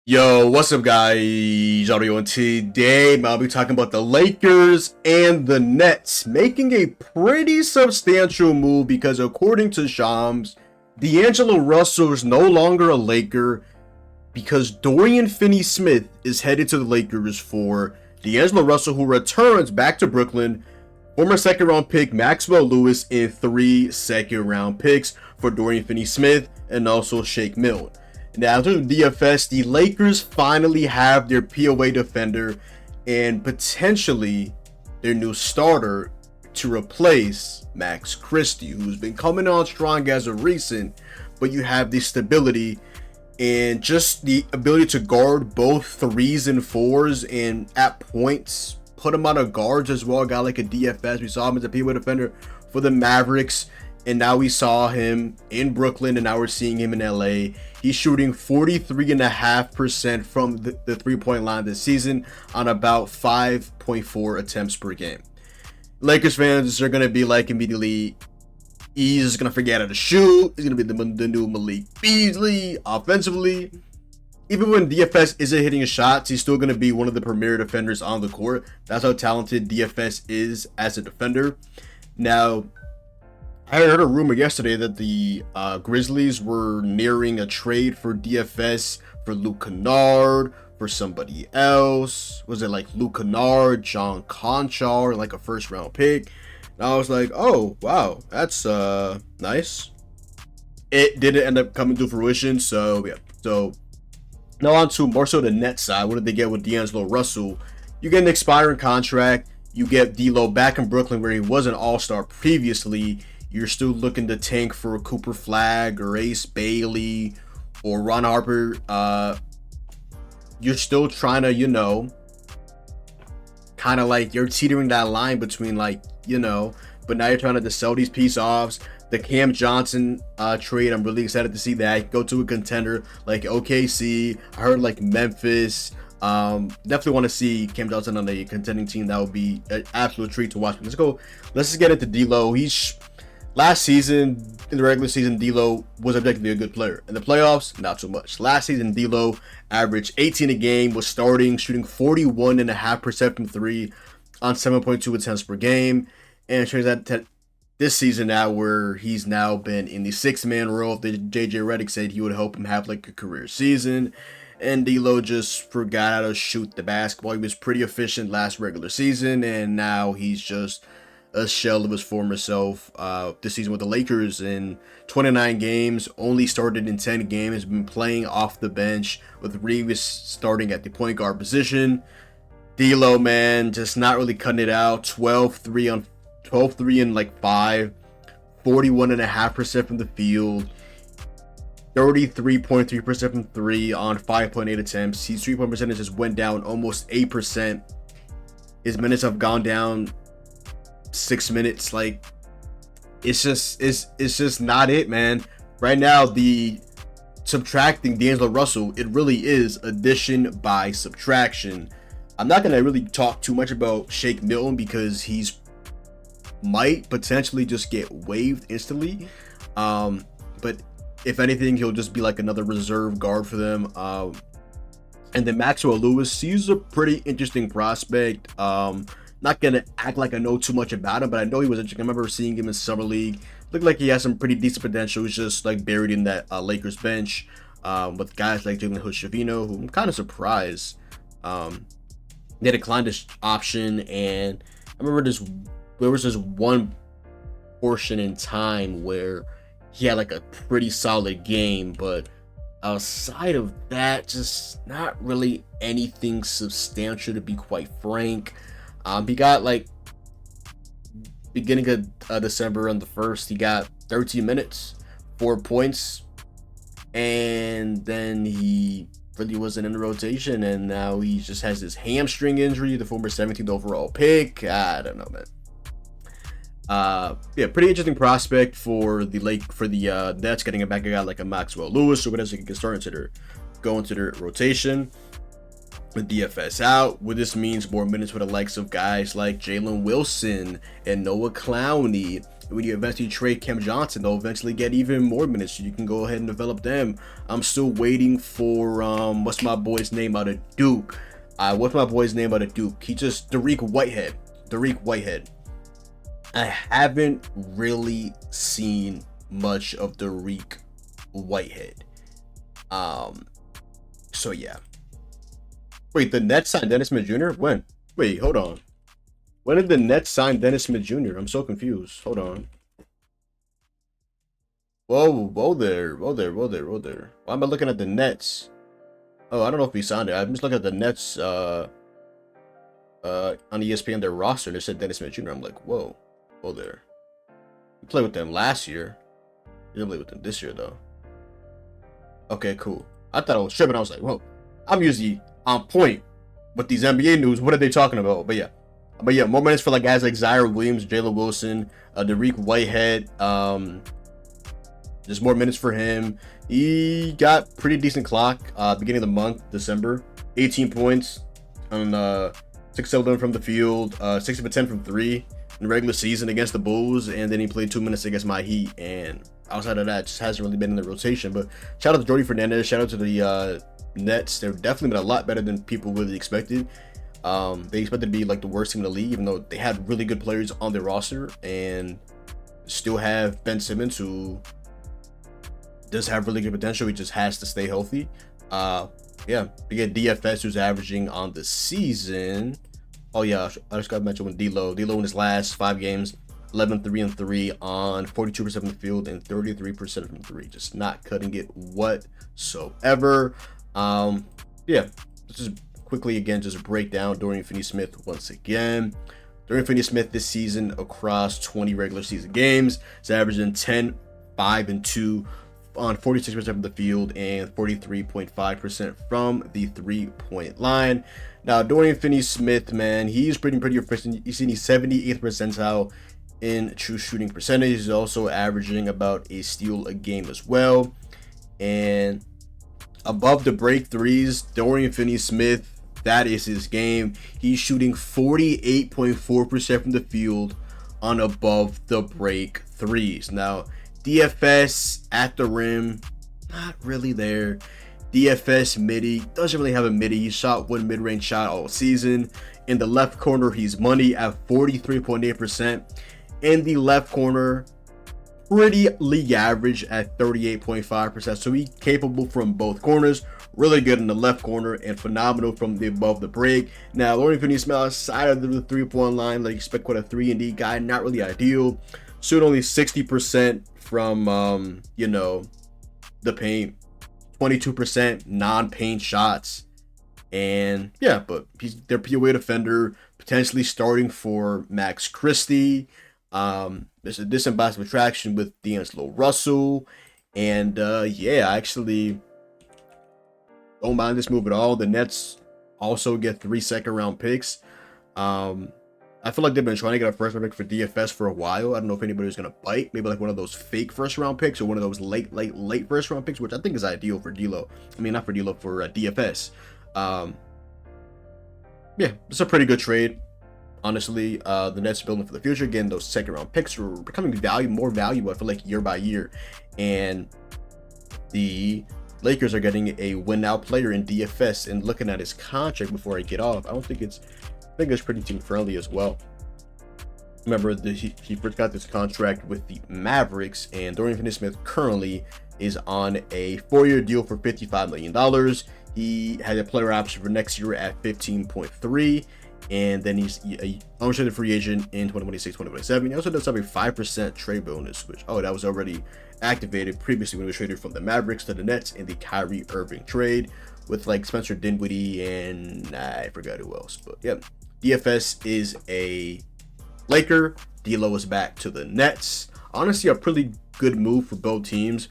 Yo, what's up guys? Audio, and today I'll be talking about the Lakers and the Nets making a pretty substantial move because according to Shams, DAngeloRussell is no longer a Laker because Dorian Finney-Smith is headed to the Lakers for DAngeloRussell, who returns back to Brooklyn, former second round pick Maxwell Lewis, and 3 second round picks for Dorian Finney-Smith and also Shake Milton. Now, through the DFS, the Lakers finally have their POA defender and potentially their new starter to replace Max Christie, who's been coming on strong as of recent, but you have the stability and just the ability to guard both 3s and 4s and at points put him out of guards as well. A guy like a DFS, we saw him as a POA defender for the Mavericks, and now we saw him in Brooklyn, and now we're seeing him in LA. He's shooting 43.5% from the three-point line this season on about 5.4 attempts per game. Lakers fans are going to be like immediately, he's just going to forget how to shoot. He's going to be the new Malik Beasley offensively. Even when DFS isn't hitting his shots, he's still going to be one of the premier defenders on the court. That's how talented DFS is as a defender. Now, I heard a rumor yesterday that the Grizzlies were nearing a trade for DFS for Luke Kennard, for somebody else. Was it like Luke Kennard, John Conchar, like a first round pick? And I was like, oh, wow, that's nice. It didn't end up coming to fruition, so yeah. So now on to more so the net side. What did they get with DAngeloRussell? You get an expiring contract. You get D'Lo back in Brooklyn where he was an all-star previously. You're still looking to tank for Cooper Flagg or Ace Bailey or Ron Harper. You're still trying to, kind of like you're teetering that line between but now you're trying to sell these piece-offs. The Cam Johnson trade, I'm really excited to see that go to a contender like OKC. I heard like Memphis. Definitely want to see Cam Johnson on a contending team. That would be an absolute treat to watch. Let's just get into D'Lo. Last season, in the regular season, D'Lo was objectively a good player. In the playoffs, not so much. Last season, D'Lo averaged 18 a game, was shooting 41.5% from 3 on 7.2 attempts per game. And it turns out that this season now, where he's now been in the 6-man role, the JJ Redick said he would help him have like a career season. And D'Lo just forgot how to shoot the basketball. He was pretty efficient last regular season, and now he's just a shell of his former self. This season with the Lakers in 29 games, only started in 10 games, has been playing off the bench with Reeves starting at the point guard position. D'Lo, man, just not really cutting it out. 12-3 and like 5, 41.5% from the field, 33.3% from 3 on 5.8 attempts. His 3-point percentage just went down almost 8%. His minutes have gone down 6 minutes. Like, it's just not it, man. Right now, the subtracting DAngeloRussell, it really is addition by subtraction. I'm not gonna really talk too much about Shake Milton because he's might potentially just get waived instantly. But if anything, he'll just be like another reserve guard for them. And then Maxwell Lewis, he's a pretty interesting prospect. Not gonna act like I know too much about him, but I know he was interesting. I remember seeing him in Summer League. Looked like he has some pretty decent potential. He's just like buried in that Lakers bench with guys like Jalen Hood-Schifino, who I'm kind of surprised. They declined this option, and I remember there was this one portion in time where he had like a pretty solid game, but outside of that, just not really anything substantial, to be quite frank. He got like beginning of December on the 1st, he got 13 minutes, 4 points, and then he really wasn't in the rotation, and now he just has this hamstring injury, the former 17th overall pick. I don't know, man. Yeah, pretty interesting prospect for the Nets, getting it back a guy like a Maxwell Lewis or whatever, so he can start go into their rotation. With DFS out, what this means more minutes for the likes of guys like Jalen Wilson and Noah Clowney when you eventually trade Cam Johnson, they'll eventually get even more minutes. So you can go ahead and develop them. I'm still waiting for what's my boy's name out of Duke? He just Dariq Whitehead. I haven't really seen much of Dariq Whitehead. So yeah. Wait, the Nets signed Dennis Smith Jr.? When? Wait, hold on. When did the Nets sign Dennis Smith Jr.? I'm so confused. Hold on. Whoa there. Why am I looking at the Nets? Oh, I don't know if we signed it. I'm just looking at the Nets on ESPN, their roster, and it said Dennis Smith Jr. I'm like, whoa there. We played with them last year. We didn't play with them this year though. Okay, cool. I thought I was tripping. I was like, whoa. I'm usually on point with these NBA news. What are they talking about? But yeah, more minutes for like guys like Zaire Williams, Jalen Wilson, Dariq Whitehead. There's more minutes for him. He got pretty decent clock beginning of the month, December. 18 points on 6 of them from the field, 6 of 10 from 3 in the regular season against the Bulls, and then he played 2 minutes against my Heat, and outside of that, just hasn't really been in the rotation. But shout out to Jordy Fernandez, shout out to the Nets. They've definitely been a lot better than people really expected. They expected to be like the worst team in the league, even though they had really good players on their roster, and still have Ben Simmons, who does have really good potential. He just has to stay healthy. Yeah, we get DFS, who's averaging on the season. Oh yeah, I just got to mention with D'Lo in his last 5 games, 11-3-3 on 42% from the field and 33% from 3. Just not cutting it whatsoever. Yeah, let's just quickly again just break down Dorian Finney-Smith once again. Dorian Finney-Smith this season across 20 regular season games is averaging 10, 5, and 2 on 46% from the field and 43.5% from the 3-point line. Now, Dorian Finney-Smith, man, he's pretty efficient. He's in the 78th percentile in true shooting percentage. He's also averaging about a steal a game as well. And above the break threes, Dorian Finney-Smith, that is his game. He's shooting 48.4% from the field on above the break threes. Now, DFS at the rim, not really there. DFS midi, doesn't really have a midi. He shot 1 mid-range shot all season. In the left corner, he's money at 43.8%. In the left corner, pretty league average at 38.5%. So he's capable from both corners. Really good in the left corner and phenomenal from the above the break. Now, Dorian Finney-Smith outside of the 3-point line, like expect quite a 3-and-D guy, not really ideal. Shoot only 60% from the paint, 22% non-paint shots, and yeah, but he's their POA defender, potentially starting for Max Christie. There's a decent bias of attraction with DAngeloRussell, and yeah, I actually don't mind this move at all. The Nets also get 3 second-round picks. I feel like they've been trying to get a first-round pick for DFS for a while. I don't know if anybody's going to bite. Maybe like one of those fake first-round picks or one of those late first-round picks, which I think is ideal for D'Lo. I mean, not for D'Lo, for DFS. Yeah, it's a pretty good trade. Honestly, the Nets are building for the future. Again, those second-round picks are becoming more valuable, I feel like, year by year. And the Lakers are getting a win-now player in DFS. And looking at his contract before I get off, I think it's pretty team friendly as well. Remember, he first got this contract with the Mavericks, and Dorian Finney-Smith currently is on a 4-year deal for $55 million. He had a player option for next year at 15.3, and then he's a unrestricted free agent in 2026, 2027. He also does have a 5% trade bonus, which that was already activated previously when he was traded from the Mavericks to the Nets in the Kyrie Irving trade with like Spencer Dinwiddie and I forgot who else, but yeah. DFS is a Laker. D'Lo is back to the Nets. Honestly, a pretty good move for both teams.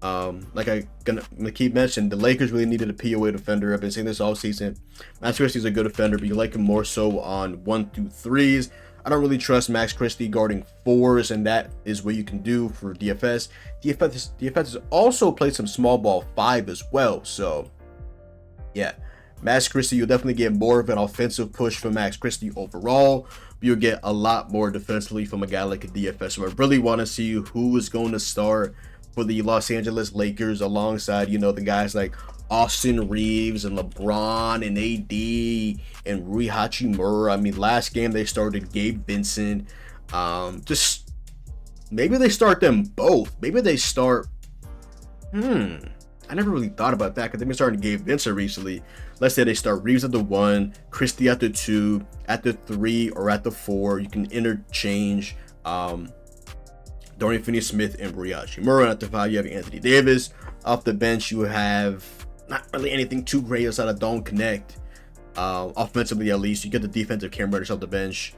Like I'm gonna keep mentioning, the Lakers really needed a POA defender. I've been saying this all season. Max Christie's a good defender, but you like him more so on 1-2-3s. I don't really trust Max Christie guarding 4s, and that is what you can do for DFS. DFS has also played some small ball 5 as well. So yeah, Max Christie, you'll definitely get more of an offensive push from Max Christie overall. You'll get a lot more defensively from a guy like a DFS. So I really want to see who is going to start for the Los Angeles Lakers alongside, you know, the guys like Austin Reeves and LeBron and AD and Rui Hachimura. I mean, last game they started Gabe Vincent. Just maybe they start them both. Maybe they start. I never really thought about that because they've been starting Gabe Vincent recently. Let's say they start Reeves at the 1, Christie at the 2, at the 3, or at the 4. You can interchange Dorian Finney-Smith and Rui Hachimura. At the 5, you have Anthony Davis. Off the bench, you have not really anything too great outside of Don't Connect. Offensively, at least, you get the defensive Cam Reddish off the bench.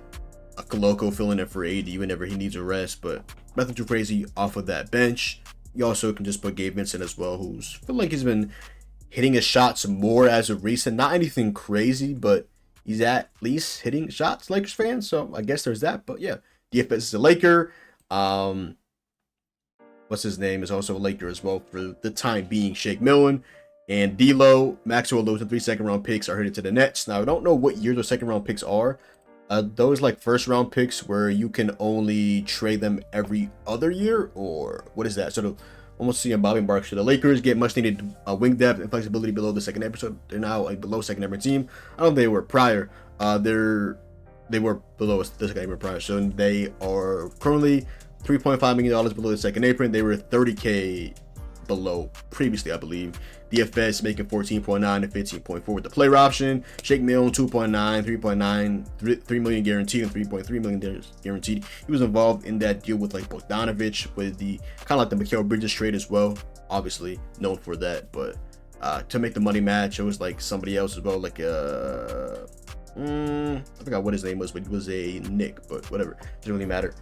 A Koloko filling in for AD whenever he needs a rest, but nothing too crazy off of that bench. You also can just put Gabe Vincent as well, who's feel like he's been hitting his shots more as of recent. Not anything crazy, but he's at least hitting shots, Lakers fans. So I guess there's that. But yeah, DFS is a Laker. What's his name is also a Laker as well for the time being. Shake Milton and D'Lo, Maxwell Lewis, and 3 second-round picks are headed to the Nets. Now I don't know what year those second-round picks are. Those like first-round picks where you can only trade them every other year, or what is that? Sort of almost seeing Bobby Marks. So the Lakers get much-needed wing depth and flexibility below the second episode. They're now a below second-ever team. I don't think they were prior. They were below the second apron prior, so they are currently $3.5 million below the second apron. They were $30K below previously, I believe. DFS making 14.9 and 15.4 with the player option. Shake Milton 2.9, 3.9, 3 million guaranteed and 3.3 million guaranteed. He was involved in that deal with like Bogdanovich with the kind of like the Mikal Bridges trade as well. Obviously known for that, but to make the money match, it was like somebody else as well, like I forgot what his name was, but he was a Nick, but whatever, doesn't really matter.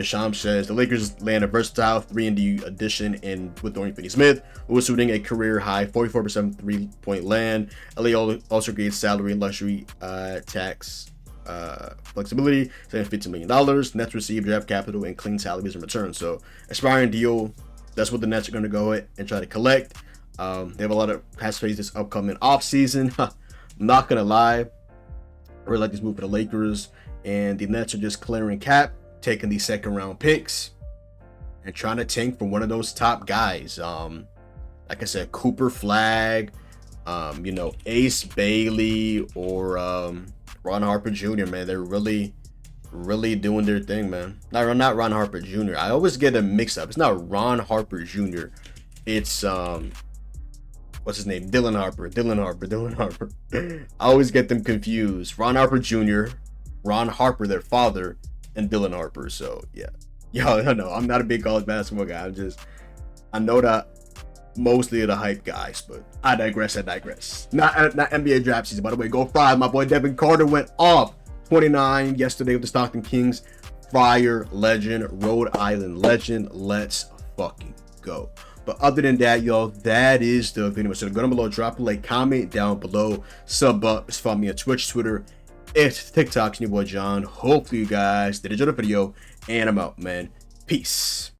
Sham says the Lakers land a versatile 3-and-D addition in with Dorian Finney-Smith, who was shooting a career high 44% 3-point land. LA also creates salary and luxury tax flexibility, saving $15 million. Nets receive draft capital and clean salaries in return. So aspiring deal. That's what the Nets are going to go and try to collect. They have a lot of pass phase this upcoming off season. I'm not gonna lie, I really like this move for the Lakers, and the Nets are just clearing cap, taking these second round picks and trying to tank for one of those top guys. Like I said, Cooper Flag, Ace Bailey, or Ron Harper Jr. Man, they're really doing their thing, man. Not Ron Harper Jr. I always get them mixed up. It's not Ron Harper Jr. It's what's his name? Dylan Harper. I always get them confused. Ron Harper Jr., Ron Harper, their father, and Dylan Harper. So yeah, no, I'm not a big college basketball guy. I know that mostly of the hype guys, but I digress. Not NBA draft season, by the way. Go Friars. My boy Devin Carter went off 29 yesterday with the Stockton Kings. Friar legend, Rhode Island legend. Let's fucking go. But other than that, y'all, that is the video. So go down below, drop a like, comment down below, sub up, just follow me on Twitch, Twitter, and TikTok. Your boy John. Hopefully you guys did enjoy the video, and I'm out, man. Peace.